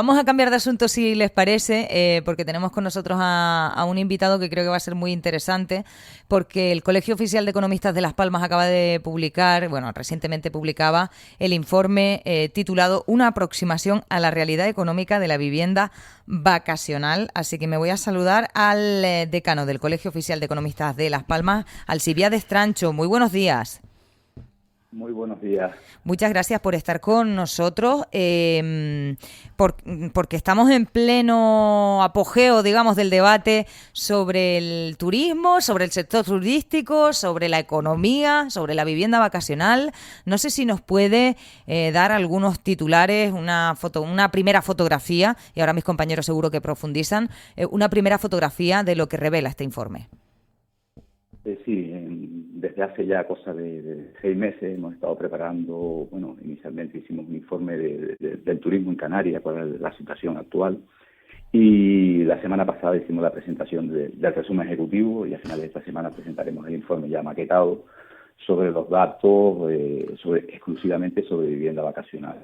Vamos a cambiar de asunto si les parece, porque tenemos con nosotros a un invitado que creo que va a ser muy interesante, porque el Colegio Oficial de Economistas de Las Palmas acaba de publicar, bueno, recientemente publicaba el informe titulado Una aproximación a la realidad económica de la vivienda vacacional. Así que me voy a saludar al decano del Colegio Oficial de Economistas de Las Palmas, Alcibiades Trancho. Muy buenos días. Muy buenos días. Muchas gracias por estar con nosotros, porque estamos en pleno apogeo, digamos, del debate sobre el turismo, sobre el sector turístico, sobre la economía, sobre la vivienda vacacional. No sé si nos puede dar algunos titulares, una primera fotografía, y ahora mis compañeros seguro que profundizan, una primera fotografía de lo que revela este informe. Sí, desde hace ya cosa de 6 meses hemos estado preparando, bueno, inicialmente hicimos un informe del turismo en Canarias, cuál es la situación actual, y la semana pasada hicimos la presentación del resumen ejecutivo y a finales de esta semana presentaremos el informe ya maquetado sobre los datos, exclusivamente sobre vivienda vacacional.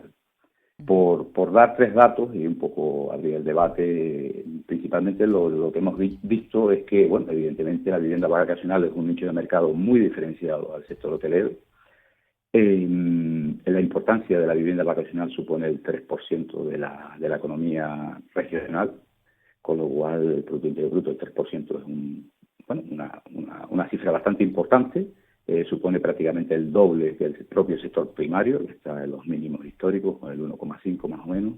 Por dar tres datos y un poco abrir el debate, principalmente lo que hemos visto es que, bueno, evidentemente la vivienda vacacional es un nicho de mercado muy diferenciado al sector hotelero. La importancia de la vivienda vacacional supone el 3% de la economía regional, con lo cual el Producto Interior Bruto, el 3% es una cifra bastante importante. Supone prácticamente el doble que el propio sector primario, que está en los mínimos históricos, con el 1,5 más o menos,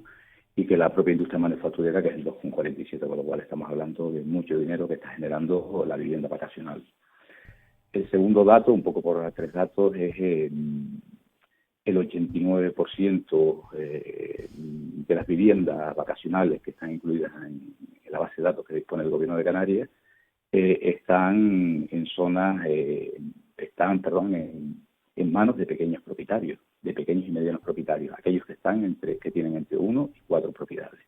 y que la propia industria manufacturera, que es el 2,47, con lo cual estamos hablando de mucho dinero que está generando la vivienda vacacional. El segundo dato, un poco por tres datos, es el 89% de las viviendas vacacionales que están incluidas en la base de datos que dispone el Gobierno de Canarias están en zonas, en manos de pequeños propietarios, de pequeños y medianos propietarios, aquellos que tienen entre 1 y 4 propiedades.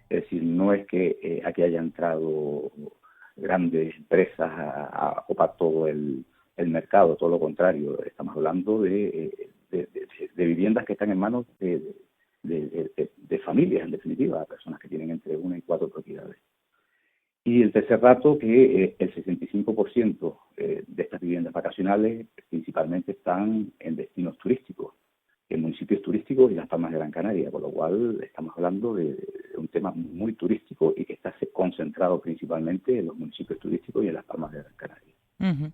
Es decir, no es que aquí haya entrado grandes empresas a ocupar todo el mercado, todo lo contrario, estamos hablando de viviendas que están en manos de familias, en definitiva, personas que tienen entre 1 y 4 propiedades. Y el tercer dato, que el 65% de estas viviendas vacacionales principalmente están en destinos turísticos, en municipios turísticos y Las Palmas de Gran Canaria, con lo cual estamos hablando de un tema muy turístico y que está concentrado principalmente en los municipios turísticos y en Las Palmas de Gran Canaria. Uh-huh.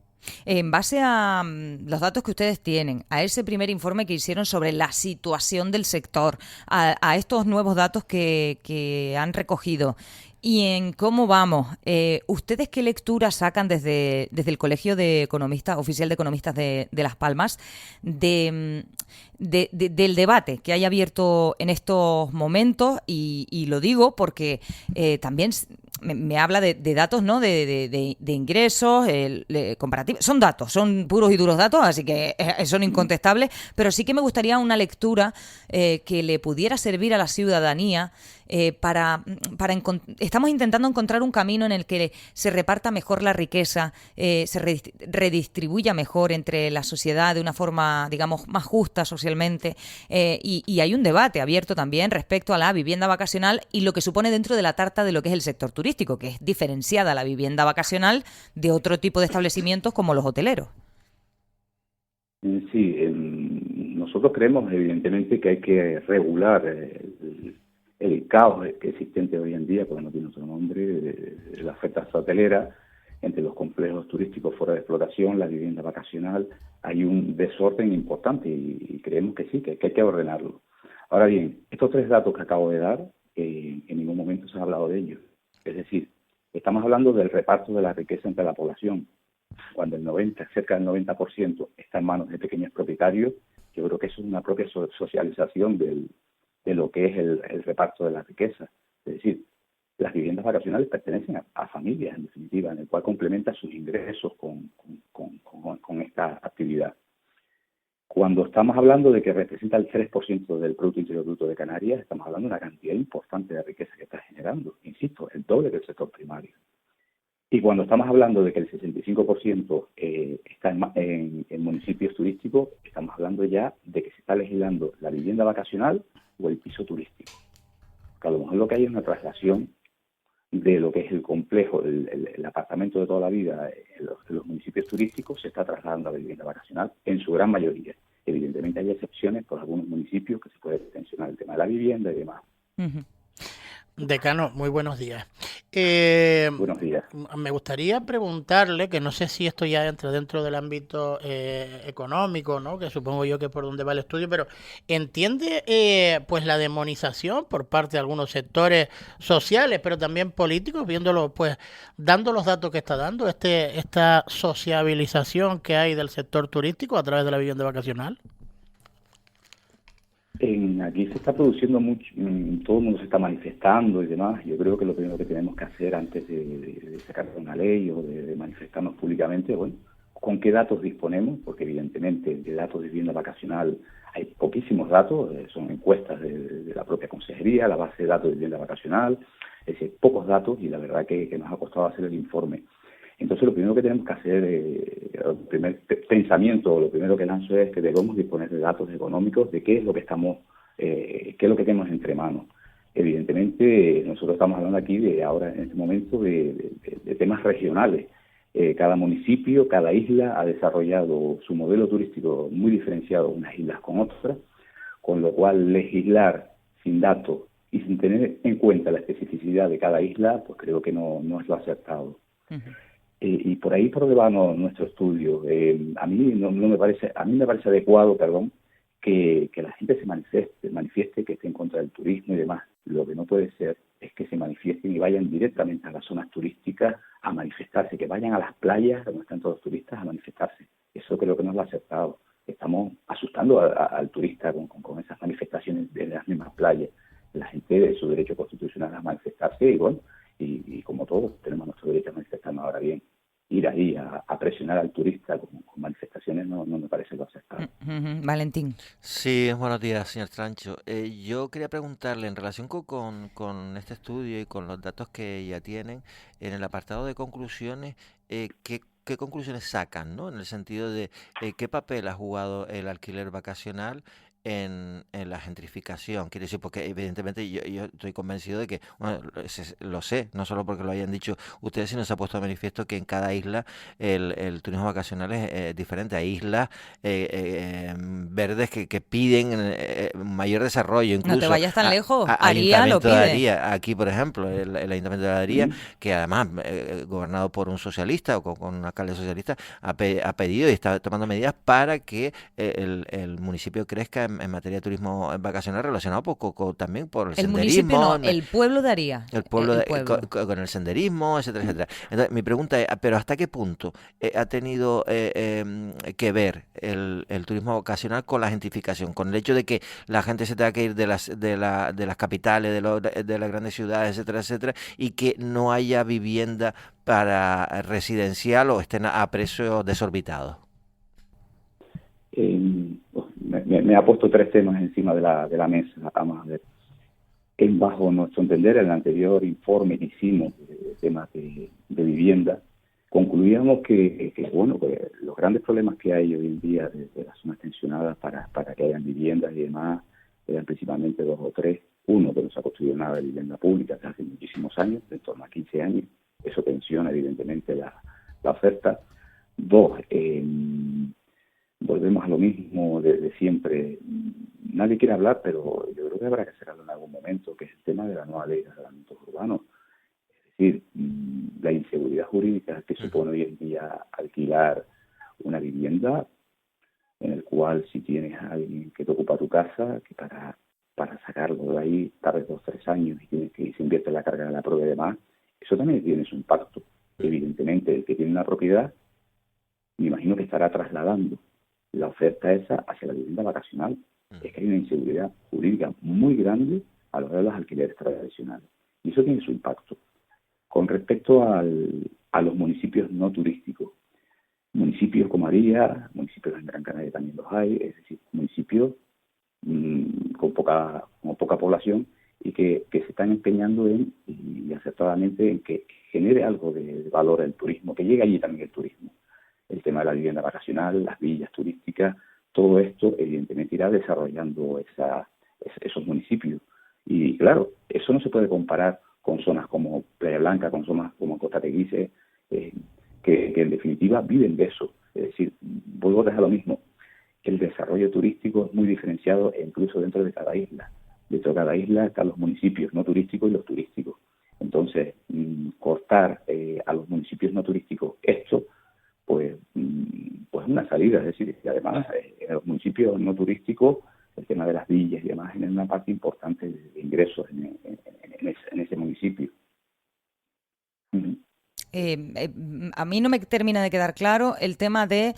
En base a los datos que ustedes tienen, a ese primer informe que hicieron sobre la situación del sector, a estos nuevos datos que han recogido y en cómo vamos, ¿ustedes qué lectura sacan desde el Colegio de Economistas, Oficial de Economistas de Las Palmas, del debate que hay abierto en estos momentos? Y lo digo porque también me habla de datos, ¿no? De ingresos, comparativos. Son datos, son puros y duros datos, así que son incontestables, pero sí que me gustaría una lectura que le pudiera servir a la ciudadanía estamos intentando encontrar un camino en el que se reparta mejor la riqueza, se redistribuya mejor entre la sociedad de una forma, digamos, más justa socialmente, y hay un debate abierto también respecto a la vivienda vacacional y lo que supone dentro de la tarta de lo que es el sector turístico, que es diferenciada la vivienda vacacional de otro tipo de establecimientos como los hoteleros. Sí, nosotros creemos evidentemente que hay que regular el caos que existente hoy en día, porque no tiene otro nombre, la oferta hotelera entre los complejos turísticos fuera de explotación, la vivienda vacacional. Hay un desorden importante y creemos que sí, que hay que ordenarlo. Ahora bien, estos tres datos que acabo de dar, en ningún momento se ha hablado de ellos. Es decir, estamos hablando del reparto de la riqueza entre la población. Cuando cerca del 90% está en manos de pequeños propietarios, yo creo que eso es una propia socialización de lo que es el reparto de la riqueza. Es decir, las viviendas vacacionales pertenecen a familias, en definitiva, en el cual complementa sus ingresos con esta actividad. Cuando estamos hablando de que representa el 3% del Producto Interior Bruto de Canarias, estamos hablando de una cantidad importante de riqueza que está generando, insisto, el doble del sector primario. Y cuando estamos hablando de que el 65% está en municipios turísticos, estamos hablando ya de que se está legislando la vivienda vacacional o el piso turístico. que a lo mejor lo que hay es una traslación de lo que es el complejo, el apartamento de toda la vida en los municipios turísticos, se está trasladando a la vivienda vacacional en su gran mayoría. Evidentemente hay excepciones por algunos municipios que se puede tensionar el tema de la vivienda y demás. Ujú. Decano, muy buenos días. Buenos días. Me gustaría preguntarle, que no sé si esto ya entra dentro del ámbito económico, ¿no? Que supongo yo que es por donde va el estudio, pero ¿entiende pues la demonización por parte de algunos sectores sociales, pero también políticos, viéndolo, pues, dando los datos que está dando, esta sociabilización que hay del sector turístico a través de la vivienda vacacional? Aquí se está produciendo mucho, todo el mundo se está manifestando y demás. Yo creo que lo primero que tenemos que hacer antes de sacar una ley o de manifestarnos públicamente, bueno, con qué datos disponemos, porque evidentemente de datos de vivienda vacacional hay poquísimos datos, son encuestas de la propia consejería, la base de datos de vivienda vacacional, es decir, pocos datos y la verdad que nos ha costado hacer el informe. Entonces lo primero que tenemos que hacer, el primer pensamiento, lo primero que lanzo es que debemos disponer de datos económicos de qué es lo que estamos, qué es lo que tenemos entre manos. Evidentemente nosotros estamos hablando aquí de ahora en este momento de temas regionales. Cada municipio, cada isla ha desarrollado su modelo turístico muy diferenciado unas islas con otras, con lo cual legislar sin datos y sin tener en cuenta la especificidad de cada isla, pues creo que no es lo acertado. Ujú. Y por ahí por donde va nuestro estudio. A mí no me parece, a mí me parece adecuado, que la gente se manifieste que esté en contra del turismo y demás. Lo que no puede ser es que se manifiesten y vayan directamente a las zonas turísticas a manifestarse, que vayan a las playas donde están todos los turistas a manifestarse. Eso creo que no es lo acertado. Estamos asustando al turista con esas manifestaciones de las mismas playas. La gente de su derecho constitucional a manifestarse y bueno, y como todos tenemos nuestro derecho a manifestarnos. Ahora bien, ir ahí a presionar al turista con manifestaciones no me parece lo acertado. Ujú. Valentín. Sí, buenos días, señor Trancho. Yo quería preguntarle en relación con este estudio y con los datos que ya tienen, en el apartado de conclusiones, ¿qué conclusiones sacan, ¿no? En el sentido de qué papel ha jugado el alquiler vacacional en la gentrificación. Quiere decir, porque evidentemente yo estoy convencido de que, bueno, lo sé, no solo porque lo hayan dicho ustedes, sino se ha puesto de manifiesto que en cada isla el turismo vacacional es diferente. Hay islas verdes que piden mayor desarrollo, No te incluso vayas tan lejos. Aría lo Ayuntamiento de pide. Aría, aquí por ejemplo, el Ayuntamiento de Aría, ¿Mm? que además gobernado por un socialista o con un alcalde socialista, ha pedido y está tomando medidas para que el municipio crezca en materia de turismo vacacional relacionado también por el El municipio no, senderismo, el pueblo de Aría. el pueblo El pueblo. con el senderismo, etcétera, etcétera. Entonces, mi pregunta es, ¿pero hasta qué punto ha tenido que ver el turismo vacacional con la gentrificación? Con el hecho de que la gente se tenga que ir de las capitales, de las grandes ciudades, etcétera, etcétera, y que no haya vivienda para residencial o estén a precios desorbitados. Me ha puesto tres temas encima de la mesa. Vamos a ver. Bajo nuestro entender, en el anterior informe que hicimos de temas de vivienda, concluíamos que los grandes problemas que hay hoy en día de las zonas tensionadas para que hayan viviendas y demás eran principalmente dos o tres. Uno, que no se ha construido nada de vivienda pública desde hace muchísimos años, de torno a 15 años. Eso tensiona evidentemente la oferta. Dos, volvemos a lo mismo de siempre. Nadie quiere hablar, pero yo creo que habrá que hacerlo en algún momento, que es el tema de la nueva ley de arrendamientos urbanos. Es decir, la inseguridad jurídica que supone hoy en día alquilar una vivienda, en el cual si tienes a alguien que te ocupa tu casa, que para sacarlo de ahí tardes 2 o 3 años y se invierte la carga de la prueba y demás, eso también tiene su impacto. Evidentemente, el que tiene una propiedad, me imagino que estará trasladando la oferta esa hacia la vivienda vacacional. Es que hay una inseguridad jurídica muy grande a la hora de los alquileres tradicionales. Y eso tiene su impacto. Con respecto a los municipios no turísticos, municipios como Aría, municipios en Gran Canaria también los hay, es decir, municipios con poca población y que se están empeñando y acertadamente en que genere algo de valor el turismo, que llegue allí también el turismo. El tema de la vivienda vacacional, las villas turísticas, todo esto evidentemente irá desarrollando esos municipios. Y claro, eso no se puede comparar con zonas como Playa Blanca, con zonas como Costa Teguise, que en definitiva viven de eso. Es decir, vuelvo a dejar lo mismo, el desarrollo turístico es muy diferenciado e incluso dentro de cada isla. Dentro de cada isla están los municipios no turísticos y los turísticos. Entonces, cortar a los municipios no turísticos esto, pues es una salida. Es decir, y además en los municipios no turísticos el tema de las villas y demás genera una parte importante de ingresos en ese municipio. A mí no me termina de quedar claro el tema de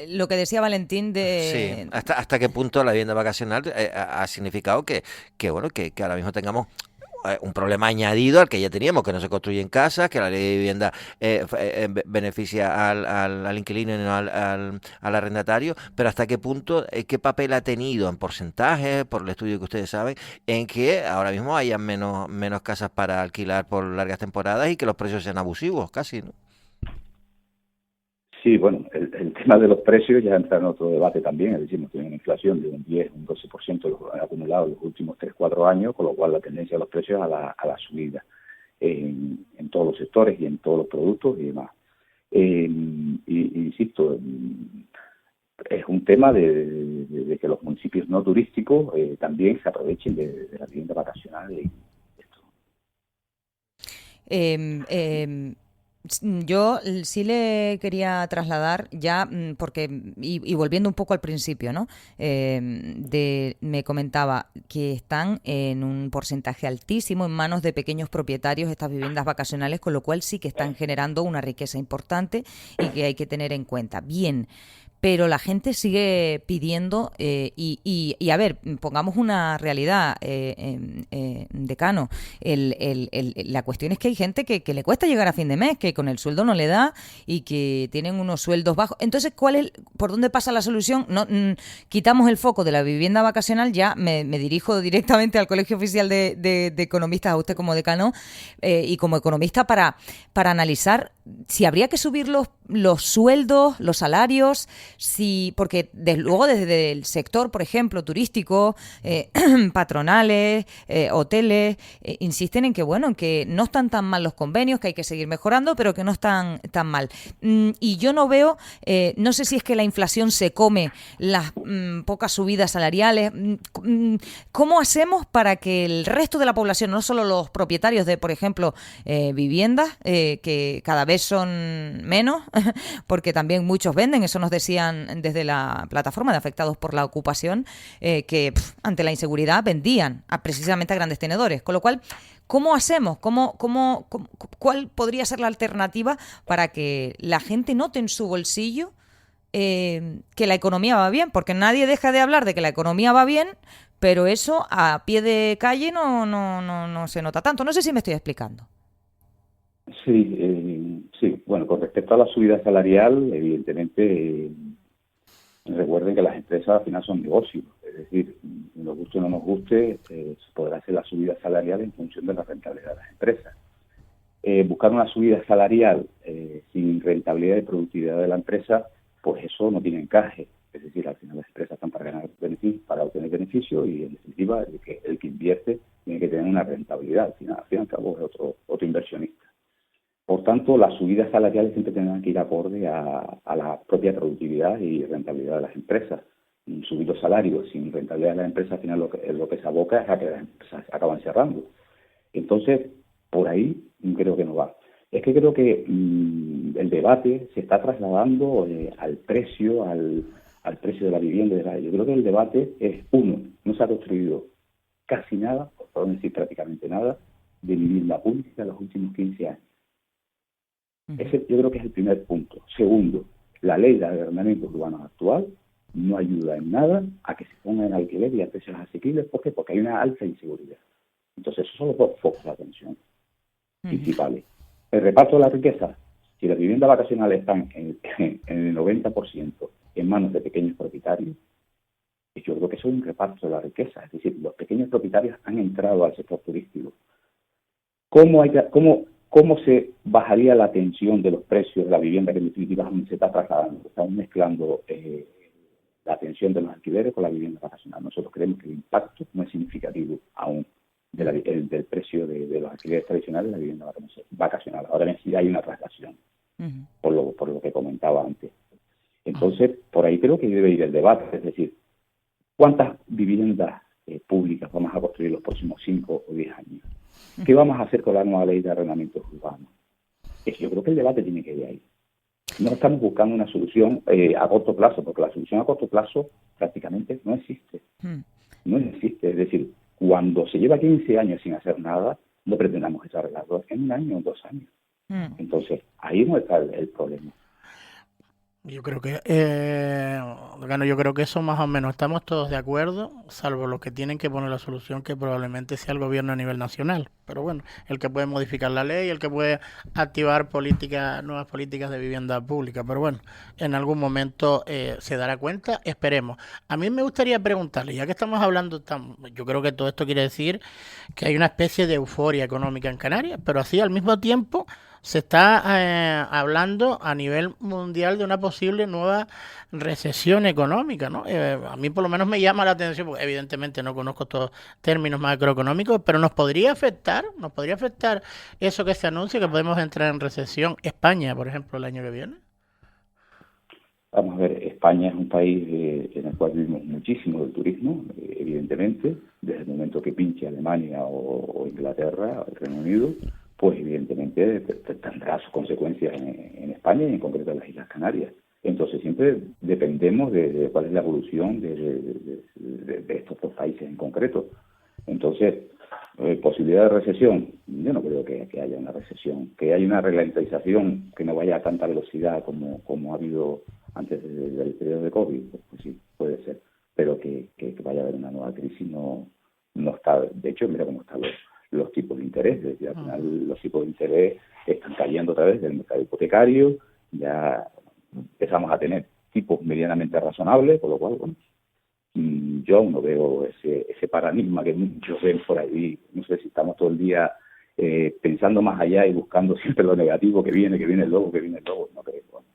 lo que decía Valentín Sí, de... hasta qué punto la vivienda vacacional ha significado bueno, que ahora mismo tengamos un problema añadido al que ya teníamos, que no se construyen casas, que la ley de vivienda beneficia al inquilino y no al arrendatario, pero hasta qué punto, qué papel ha tenido en porcentajes, por el estudio que ustedes saben, en que ahora mismo haya menos casas para alquilar por largas temporadas y que los precios sean abusivos, casi, ¿no? Sí, bueno, el tema de los precios ya entra en otro debate también. Es decir, hemos tenido una inflación de un 10, un 12% acumulado en los últimos 3-4 años, con lo cual la tendencia de los precios a la subida en todos los sectores y en todos los productos y demás. Insisto, es un tema de que los municipios no turísticos también se aprovechen de la vivienda vacacional y esto. Yo sí le quería trasladar ya, porque, y volviendo un poco al principio, ¿no? Me comentaba que están en un porcentaje altísimo en manos de pequeños propietarios estas viviendas vacacionales, con lo cual sí que están generando una riqueza importante y que hay que tener en cuenta. Bien. Pero la gente sigue pidiendo, y a ver, pongamos una realidad, decano. La cuestión es que hay gente que le cuesta llegar a fin de mes, que con el sueldo no le da y que tienen unos sueldos bajos. Entonces, ¿por dónde pasa la solución? No, quitamos el foco de la vivienda vacacional, ya me dirijo directamente al Colegio Oficial de Economistas, a usted como decano, y como economista, para analizar si habría que subir los sueldos, los salarios, porque luego desde el sector, por ejemplo, turístico, patronales, hoteles, insisten en que, bueno, en que no están tan mal los convenios, que hay que seguir mejorando, pero que no están tan mal. Y yo no veo, no sé si es que la inflación se come las pocas subidas salariales. ¿Cómo hacemos para que el resto de la población, no solo los propietarios de, por ejemplo, viviendas, que cada vez son menos, porque también muchos venden, eso nos decían desde la plataforma de afectados por la ocupación, que ante la inseguridad vendían precisamente a grandes tenedores, con lo cual, ¿cómo hacemos? ¿Cuál podría ser la alternativa para que la gente note en su bolsillo que la economía va bien? Porque nadie deja de hablar de que la economía va bien, pero eso a pie de calle no se nota tanto. No sé si me estoy explicando. Sí, bueno, con respecto a la subida salarial, evidentemente, recuerden que las empresas al final son negocios, es decir, nos guste o no nos guste, se podrá hacer la subida salarial en función de la rentabilidad de las empresas. Buscar una subida salarial sin rentabilidad y productividad de la empresa, pues eso no tiene encaje. Es decir, al final las empresas están para ganar beneficios, para obtener beneficios, y en definitiva el que invierte tiene que tener una rentabilidad. Al fin y al cabo es otro inversionista. Por tanto, las subidas salariales siempre tendrán que ir acorde a la propia productividad y rentabilidad de las empresas. Subir los salarios sin rentabilidad de las empresas, al final lo que se aboca es a que las empresas acaban cerrando. Entonces, por ahí creo que no va. Es que creo que el debate se está trasladando al precio, al precio de la vivienda. Yo creo que el debate es, no se ha construido casi nada, por no decir prácticamente nada, de vivienda pública en los últimos 15 años. Ese yo creo que es el primer punto. Segundo, la ley de arrendamientos urbanos actual no ayuda en nada a que se ponga en alquiler y a precios asequibles. ¿Por qué? Porque hay una alta inseguridad. Entonces, esos son los dos focos de atención principales. El reparto de la riqueza. Si las viviendas vacacionales están en el 90% en manos de pequeños propietarios, yo creo que eso es un reparto de la riqueza. Es decir, los pequeños propietarios han entrado al sector turístico. ¿Cómo se bajaría la tensión de los precios de la vivienda que en definitiva se está trasladando? Estamos mezclando la tensión de los alquileres con la vivienda vacacional. Nosotros creemos que el impacto no es significativo aún. del precio de los alquileres tradicionales a la vivienda vacacional. Ahora hay una traslación, por lo que comentaba antes. Entonces, por ahí creo que debe ir el debate, es decir, ¿cuántas viviendas públicas vamos a construir los próximos 5 o 10 años? ¿Qué vamos a hacer con la nueva ley de arrendamientos urbanos? Yo creo que el debate tiene que ir ahí. No estamos buscando una solución a corto plazo, porque la solución a corto plazo prácticamente no existe. No existe. Es decir, cuando se lleva 15 años sin hacer nada, no pretendamos desarrollarlo en 1 año o 2 años. Entonces, ahí no está el problema. Yo creo que, yo creo que eso más o menos estamos todos de acuerdo, salvo los que tienen que poner la solución, que probablemente sea el gobierno a nivel nacional. Pero bueno, el que puede modificar la ley, el que puede activar nuevas políticas de vivienda pública. Pero bueno, en algún momento se dará cuenta, esperemos. A mí me gustaría preguntarle, ya que estamos hablando, yo creo que todo esto quiere decir que hay una especie de euforia económica en Canarias, pero así al mismo tiempo se está hablando a nivel mundial de una posible nueva recesión económica, ¿no? A mí por lo menos me llama la atención, porque evidentemente no conozco estos términos macroeconómicos, pero nos podría afectar eso que se anuncia, que podemos entrar en recesión, España, por ejemplo, el año que viene. Vamos a ver, España es un país en el cual vivimos muchísimo del turismo, evidentemente, desde el momento que pinche Alemania o Inglaterra, el Reino Unido, pues evidentemente tendrá sus consecuencias en España y en concreto en las Islas Canarias. Entonces siempre dependemos de cuál es la evolución de estos dos países en concreto. Entonces, posibilidad de recesión, yo no creo que haya una recesión, que haya una ralentización, que no vaya a tanta velocidad como ha habido antes del periodo de COVID, pues sí, puede ser, pero que vaya a haber una nueva crisis no está. De hecho, mira cómo están los tipos de interés. Es decir, al final los tipos de interés están cayendo otra vez del mercado hipotecario, ya empezamos a tener tipos medianamente razonables, por lo cual, bueno, yo aún no veo ese paradigma que muchos ven por ahí. No sé si estamos todo el día pensando más allá y buscando siempre lo negativo, que viene el lobo, no creo. Bueno,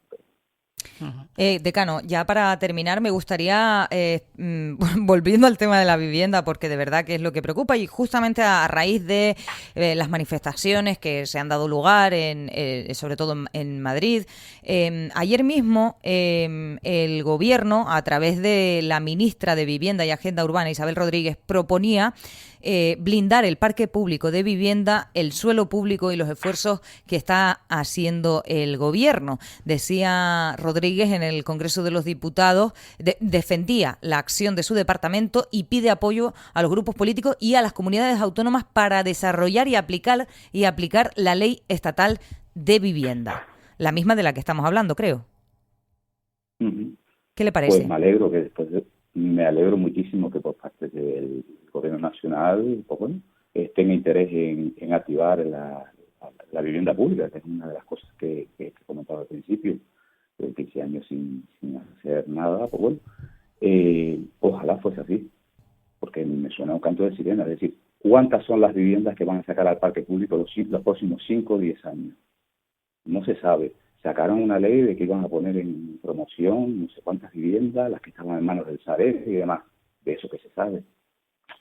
decano, ya para terminar me gustaría, volviendo al tema de la vivienda, porque de verdad que es lo que preocupa y justamente a raíz de las manifestaciones que se han dado lugar, sobre todo en Madrid, ayer mismo el gobierno, a través de la ministra de Vivienda y Agenda Urbana, Isabel Rodríguez, proponía blindar el parque público de vivienda, el suelo público y los esfuerzos que está haciendo el gobierno. Decía Rodríguez en el Congreso de los Diputados, defendía la acción de su departamento y pide apoyo a los grupos políticos y a las comunidades autónomas para desarrollar y aplicar la ley estatal de vivienda, la misma de la que estamos hablando, creo. ¿Qué le parece? Pues me alegro muchísimo que por parte del Gobierno Nacional tenga interés en activar la vivienda pública, que es una de las cosas que comentaba al principio, 15 años sin hacer nada. Pues bueno, ojalá fuese así, porque me suena un canto de sirena. Es decir, ¿cuántas son las viviendas que van a sacar al parque público los próximos 5 o 10 años? No se sabe. Sacaron una ley de que iban a poner en promoción no sé cuántas viviendas, las que estaban en manos del Sareb y demás. De eso que se sabe.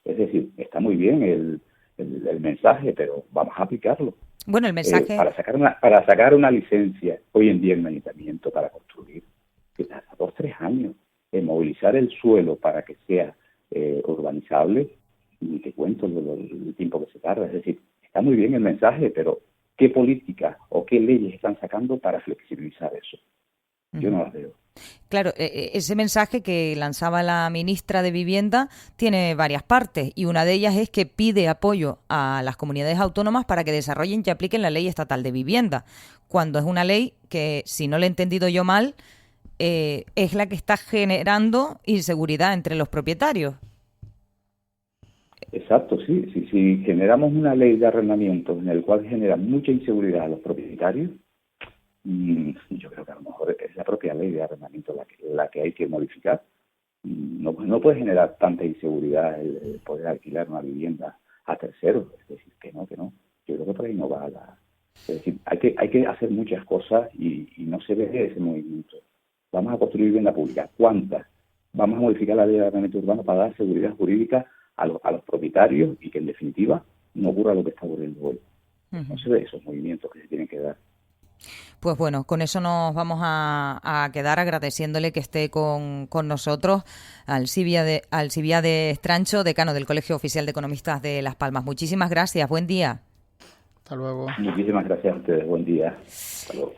Es decir, está muy bien el mensaje, pero vamos a aplicarlo. Bueno, el mensaje... Para sacar una licencia, hoy en día en un ayuntamiento para construir, que tarda 2 o 3 años, movilizar el suelo para que sea urbanizable, y te cuento el tiempo que se tarda. Es decir, está muy bien el mensaje, pero ¿qué políticas o qué leyes están sacando para flexibilizar eso? Yo no las veo. Claro, ese mensaje que lanzaba la ministra de Vivienda tiene varias partes y una de ellas es que pide apoyo a las comunidades autónomas para que desarrollen y apliquen la ley estatal de vivienda, cuando es una ley que, si no lo he entendido yo mal, es la que está generando inseguridad entre los propietarios. Exacto, sí. Si generamos una ley de arrendamiento en el cual genera mucha inseguridad a los propietarios, yo creo que a lo mejor es la propia ley de arrendamiento la que hay que modificar. No puede generar tanta inseguridad el poder alquilar una vivienda a terceros. Es decir, que no. Yo creo que por ahí no va Es decir, hay que hacer muchas cosas y no se ve ese movimiento. Vamos a construir vivienda pública. ¿Cuántas? Vamos a modificar la ley de arrendamiento urbano para dar seguridad jurídica a los propietarios y que en definitiva no ocurra lo que está ocurriendo hoy. Entonces, esos movimientos que se tienen que dar. Pues bueno, con eso nos vamos a quedar agradeciéndole que esté con nosotros Alcibiades Strancho, decano del Colegio Oficial de Economistas de Las Palmas. Muchísimas gracias, buen día. Hasta luego. Muchísimas gracias a ustedes, buen día. Hasta luego.